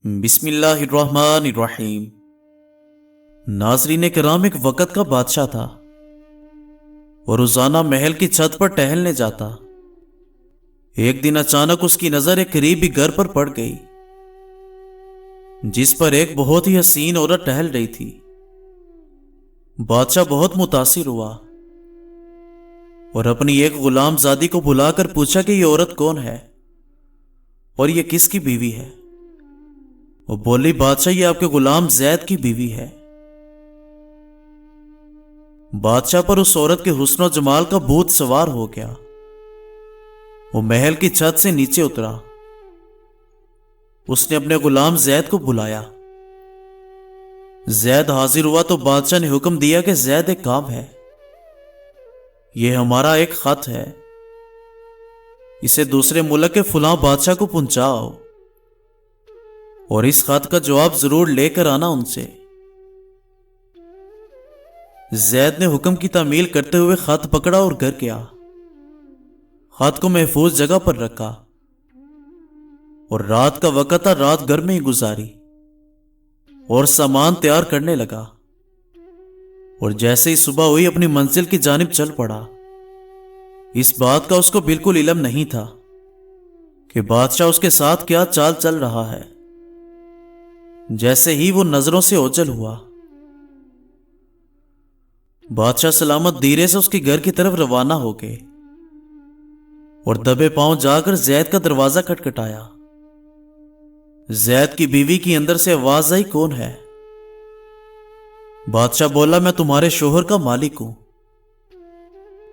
بسم اللہ الرحمن الرحیم۔ ناظرین کرام، ایک وقت کا بادشاہ تھا۔ وہ روزانہ محل کی چھت پر ٹہلنے جاتا۔ ایک دن اچانک اس کی نظر ایک قریبی گھر پر پڑ گئی، جس پر ایک بہت ہی حسین عورت ٹہل رہی تھی۔ بادشاہ بہت متاثر ہوا اور اپنی ایک غلام زادی کو بلا کر پوچھا کہ یہ عورت کون ہے اور یہ کس کی بیوی ہے۔ وہ بولی، بادشاہ یہ آپ کے غلام زید کی بیوی ہے۔ بادشاہ پر اس عورت کے حسن و جمال کا بھوت سوار ہو گیا۔ وہ محل کی چھت سے نیچے اترا۔ اس نے اپنے غلام زید کو بلایا۔ زید حاضر ہوا تو بادشاہ نے حکم دیا کہ زید، ایک کام ہے، یہ ہمارا ایک خط ہے، اسے دوسرے ملک کے فلاں بادشاہ کو پہنچاؤ اور اس خط کا جواب ضرور لے کر آنا ان سے۔ زید نے حکم کی تعمیل کرتے ہوئے خط پکڑا اور گھر گیا۔ خط کو محفوظ جگہ پر رکھا اور رات کا وقت تھا، رات گھر میں ہی گزاری اور سامان تیار کرنے لگا، اور جیسے ہی صبح ہوئی اپنی منزل کی جانب چل پڑا۔ اس بات کا اس کو بالکل علم نہیں تھا کہ بادشاہ اس کے ساتھ کیا چال چل رہا ہے۔ جیسے ہی وہ نظروں سے اوجھل ہوا، بادشاہ سلامت دھیرے سے اس کے گھر کی طرف روانہ ہو گئے اور دبے پاؤں جا کر زید کا دروازہ کھٹکھٹایا۔ زید کی بیوی کی اندر سے آواز آئی، کون ہے؟ بادشاہ بولا، میں تمہارے شوہر کا مالک ہوں۔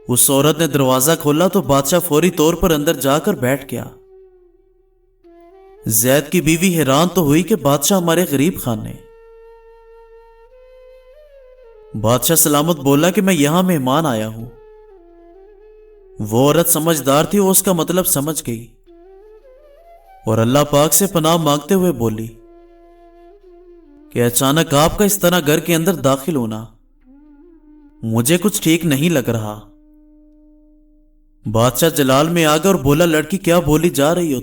اس عورت نے دروازہ کھولا تو بادشاہ فوری طور پر اندر جا کر بیٹھ گیا۔ زید کی بیوی حیران تو ہوئی کہ بادشاہ ہمارے غریب خان نے۔ بادشاہ سلامت بولا کہ میں یہاں مہمان آیا ہوں۔ وہ عورت سمجھدار تھی، وہ اس کا مطلب سمجھ گئی اور اللہ پاک سے پناہ مانگتے ہوئے بولی کہ اچانک آپ کا اس طرح گھر کے اندر داخل ہونا مجھے کچھ ٹھیک نہیں لگ رہا۔ بادشاہ جلال میں آ گیا اور بولا، لڑکی کیا بولی جا رہی ہو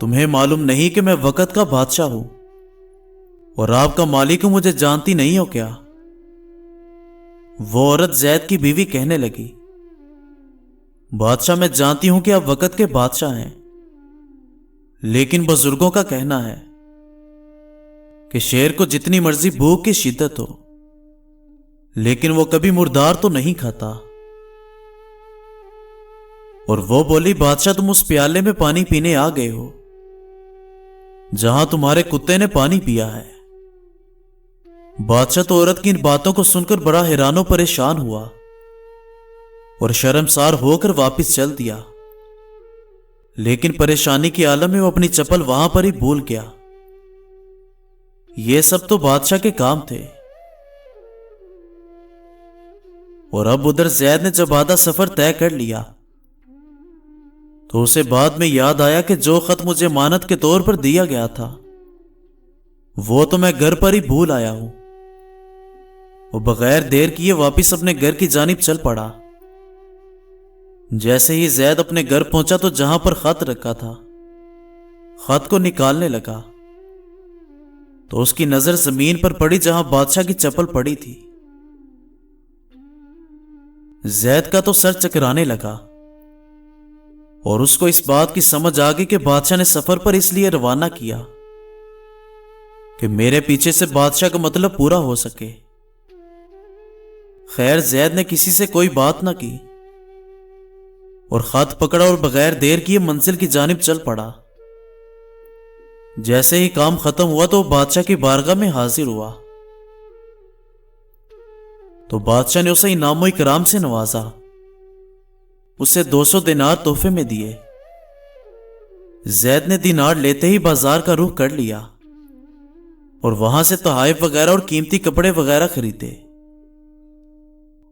تمہیں معلوم نہیں کہ میں وقت کا بادشاہ ہوں اور آپ کا مالک ہوں، مجھے جانتی نہیں ہو کیا؟ وہ عورت زید کی بیوی کہنے لگی، بادشاہ میں جانتی ہوں کہ آپ وقت کے بادشاہ ہیں، لیکن بزرگوں کا کہنا ہے کہ شیر کو جتنی مرضی بھوک کی شدت ہو لیکن وہ کبھی مردار تو نہیں کھاتا۔ اور وہ بولی، بادشاہ تم اس پیالے میں پانی پینے آ گئے ہو جہاں تمہارے کتے نے پانی پیا ہے۔ بادشاہ تو عورت کی ان باتوں کو سن کر بڑا حیران و پریشان ہوا اور شرمسار ہو کر واپس چل دیا، لیکن پریشانی کی عالم میں وہ اپنی چپل وہاں پر ہی بھول گیا۔ یہ سب تو بادشاہ کے کام تھے۔ اور اب ادھر زید نے جب آدھا سفر طے کر لیا تو اسے بعد میں یاد آیا کہ جو خط مجھے امانت کے طور پر دیا گیا تھا وہ تو میں گھر پر ہی بھول آیا ہوں۔ وہ بغیر دیر کیے واپس اپنے گھر کی جانب چل پڑا۔ جیسے ہی زید اپنے گھر پہنچا تو جہاں پر خط رکھا تھا، خط کو نکالنے لگا تو اس کی نظر زمین پر پڑی جہاں بادشاہ کی چپل پڑی تھی۔ زید کا تو سر چکرانے لگا اور اس کو اس بات کی سمجھ آ گئی کہ بادشاہ نے سفر پر اس لیے روانہ کیا کہ میرے پیچھے سے بادشاہ کا مطلب پورا ہو سکے۔ خیر، زید نے کسی سے کوئی بات نہ کی اور خط پکڑا اور بغیر دیر کیے منزل کی جانب چل پڑا۔ جیسے ہی کام ختم ہوا تو وہ بادشاہ کی بارگاہ میں حاضر ہوا تو بادشاہ نے اسے انعام و اکرام سے نوازا، اسے 200 دینار تحفے میں دیے۔ زید نے دینار لیتے ہی بازار کا رخ کر لیا اور وہاں سے تحائف وغیرہ اور قیمتی کپڑے وغیرہ خریدے،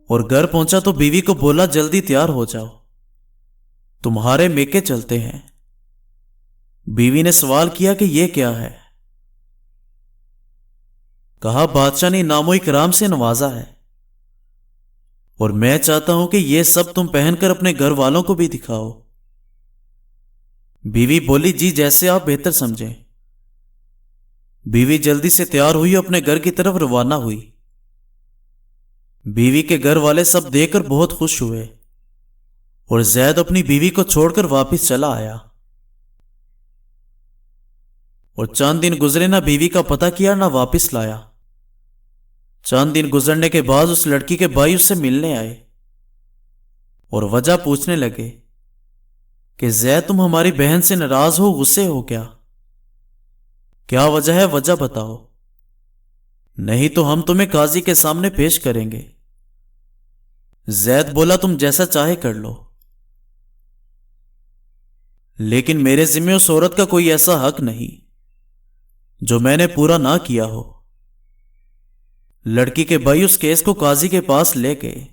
اور گھر پہنچا تو بیوی کو بولا، جلدی تیار ہو جاؤ، تمہارے میکے چلتے ہیں۔ بیوی نے سوال کیا کہ یہ کیا ہے؟ کہا، بادشاہ نے انعام و اکرام سے نوازا ہے اور میں چاہتا ہوں کہ یہ سب تم پہن کر اپنے گھر والوں کو بھی دکھاؤ۔ بیوی بولی جی جیسے آپ بہتر سمجھیں۔ بیوی جلدی سے تیار ہوئی، اپنے گھر کی طرف روانہ ہوئی۔ بیوی کے گھر والے سب دیکھ کر بہت خوش ہوئے اور زید اپنی بیوی کو چھوڑ کر واپس چلا آیا۔ اور چند دن گزرے، نہ بیوی کا پتہ کیا نہ واپس لایا۔ چند دن گزرنے کے بعد اس لڑکی کے بھائی اس سے ملنے آئے اور وجہ پوچھنے لگے کہ زید تم ہماری بہن سے ناراض ہو، غصے ہو کیا وجہ ہے، وجہ بتاؤ، نہیں تو ہم تمہیں قاضی کے سامنے پیش کریں گے۔ زید بولا تم جیسا چاہے کر لو، لیکن میرے ذمہ اس عورت کا کوئی ایسا حق نہیں جو میں نے پورا نہ کیا ہو۔ لڑکی کے بھائی اس کیس کو قاضی کے پاس لے گئے۔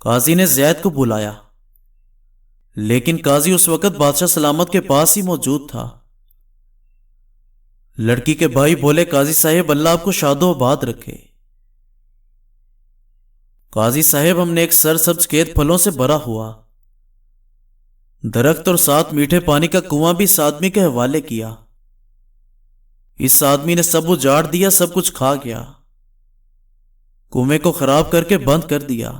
قاضی نے زید کو بلایا، لیکن قاضی اس وقت بادشاہ سلامت کے پاس ہی موجود تھا۔ لڑکی کے بھائی بولے قاضی صاحب اللہ آپ کو شاد و آباد رکھے۔ قاضی صاحب ہم نے ایک سرسبز کھیت پھلوں سے بھرا ہوا درخت اور 7 میٹھے پانی کا کنواں بھی اس آدمی کے حوالے کیا۔ اس آدمی نے سب اجاڑ دیا، سب کچھ کھا گیا، کنویں کو خراب کر کے بند کر دیا۔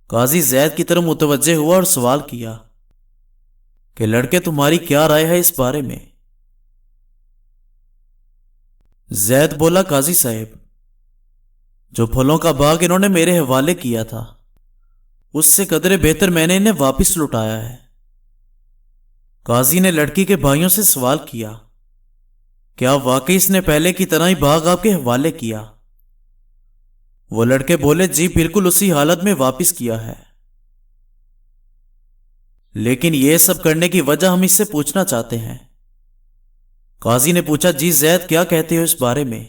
قاضی زید کی طرف متوجہ ہوا اور سوال کیا کہ لڑکے تمہاری کیا رائے ہے اس بارے میں؟ زید بولا قاضی صاحب جو پھلوں کا باغ انہوں نے میرے حوالے کیا تھا اس سے قدرے بہتر میں نے انہیں واپس لوٹایا ہے۔ قاضی نے لڑکی کے بھائیوں سے سوال کیا کیا واقعی اس نے پہلے کی طرح ہی باغ آپ کے حوالے کیا؟ وہ لڑکے بولے جی بالکل اسی حالت میں واپس کیا ہے، لیکن یہ سب کرنے کی وجہ ہم اس سے پوچھنا چاہتے ہیں۔ قاضی نے پوچھا جی زید کیا کہتے ہو اس بارے میں؟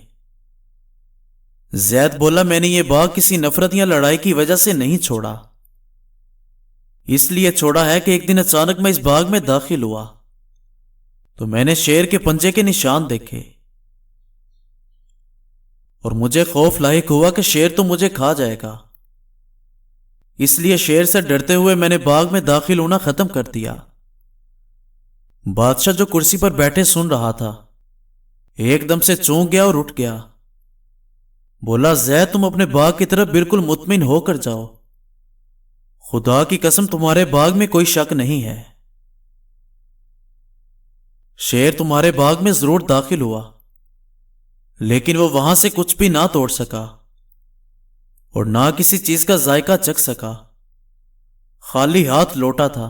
زید بولا میں نے یہ باغ کسی نفرت یا لڑائی کی وجہ سے نہیں چھوڑا، اس لیے چھوڑا ہے کہ ایک دن اچانک میں اس باغ میں داخل ہوا تو میں نے شیر کے پنجے کے نشان دیکھے اور مجھے خوف لاحق ہوا کہ شیر تو مجھے کھا جائے گا، اس لیے شیر سے ڈرتے ہوئے میں نے باغ میں داخل ہونا ختم کر دیا۔ بادشاہ جو کرسی پر بیٹھے سن رہا تھا ایک دم سے چونک گیا اور اٹھ گیا، بولا زید تم اپنے باغ کی طرف بالکل مطمئن ہو کر جاؤ، خدا کی قسم تمہارے باغ میں کوئی شک نہیں ہے، شیر تمہارے باغ میں ضرور داخل ہوا لیکن وہ وہاں سے کچھ بھی نہ توڑ سکا اور نہ کسی چیز کا ذائقہ چکھ سکا، خالی ہاتھ لوٹا تھا۔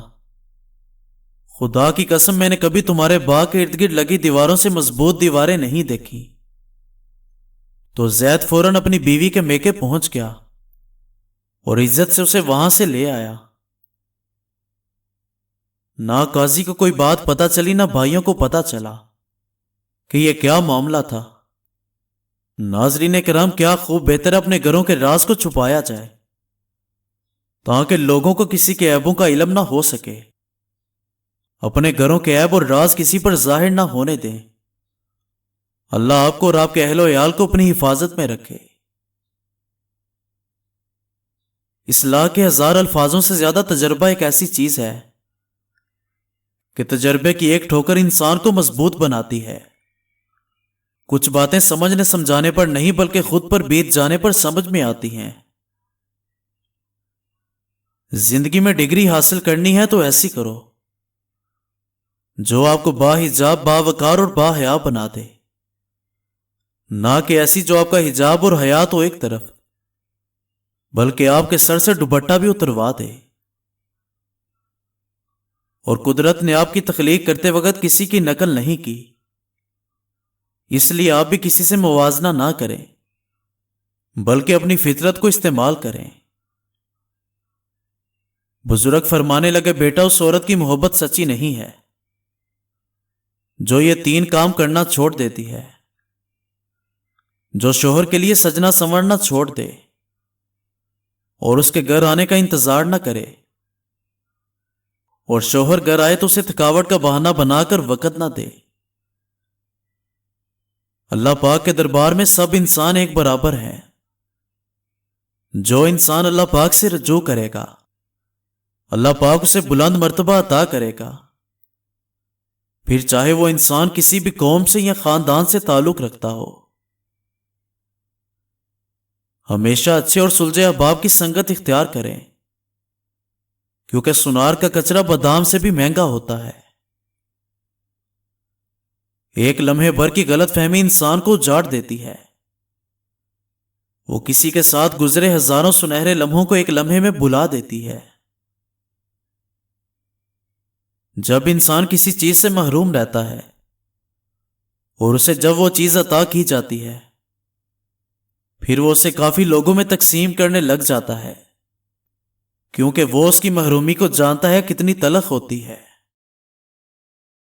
خدا کی قسم میں نے کبھی تمہارے باغ کے ارد گرد لگی دیواروں سے مضبوط دیواریں نہیں دیکھی۔ تو زید فوراً اپنی بیوی کے میکے پہنچ گیا اور عزت سے اسے وہاں سے لے آیا۔ نہ قاضی کو کوئی بات پتہ چلی نہ بھائیوں کو پتہ چلا کہ یہ کیا معاملہ تھا۔ ناظرین کرام کیا خوب بہتر اپنے گھروں کے راز کو چھپایا جائے تاکہ لوگوں کو کسی کے عیبوں کا علم نہ ہو سکے۔ اپنے گھروں کے عیب اور راز کسی پر ظاہر نہ ہونے دیں۔ اللہ آپ کو اور آپ کے اہل و عیال کو اپنی حفاظت میں رکھے۔ اصلاح کے 1000 الفاظوں سے زیادہ تجربہ ایک ایسی چیز ہے کہ تجربے کی ایک ٹھوکر انسان کو مضبوط بناتی ہے۔ کچھ باتیں سمجھنے سمجھانے پر نہیں بلکہ خود پر بیت جانے پر سمجھ میں آتی ہیں۔ زندگی میں ڈگری حاصل کرنی ہے تو ایسی کرو جو آپ کو باحجاب، باوقار اور باحیا بنا دے، نہ کہ ایسی جو آپ کا حجاب اور حیا تو ایک طرف بلکہ آپ کے سر سے دوپٹہ بھی اتروا دے۔ اور قدرت نے آپ کی تخلیق کرتے وقت کسی کی نقل نہیں کی، اس لیے آپ بھی کسی سے موازنہ نہ کریں بلکہ اپنی فطرت کو استعمال کریں۔ بزرگ فرمانے لگے بیٹا اس عورت کی محبت سچی نہیں ہے جو یہ 3 کام کرنا چھوڑ دیتی ہے، جو شوہر کے لیے سجنا سنورنا چھوڑ دے اور اس کے گھر آنے کا انتظار نہ کرے، اور شوہر گھر آئے تو اسے تھکاوٹ کا بہانہ بنا کر وقت نہ دے۔ اللہ پاک کے دربار میں سب انسان ایک برابر ہیں۔ جو انسان اللہ پاک سے رجوع کرے گا اللہ پاک اسے بلند مرتبہ عطا کرے گا، پھر چاہے وہ انسان کسی بھی قوم سے یا خاندان سے تعلق رکھتا ہو۔ ہمیشہ اچھے اور سلجھے احباب کی سنگت اختیار کریں، کیونکہ سنار کا کچرا بادام سے بھی مہنگا ہوتا ہے۔ ایک لمحے بھر کی غلط فہمی انسان کو اجاڑ دیتی ہے۔ وہ کسی کے ساتھ گزرے ہزاروں سنہرے لمحوں کو ایک لمحے میں بھلا دیتی ہے۔ جب انسان کسی چیز سے محروم رہتا ہے اور اسے جب وہ چیز عطا کی جاتی ہے، پھر وہ اسے کافی لوگوں میں تقسیم کرنے لگ جاتا ہے، کیونکہ وہ اس کی محرومی کو جانتا ہے کتنی تلخ ہوتی ہے۔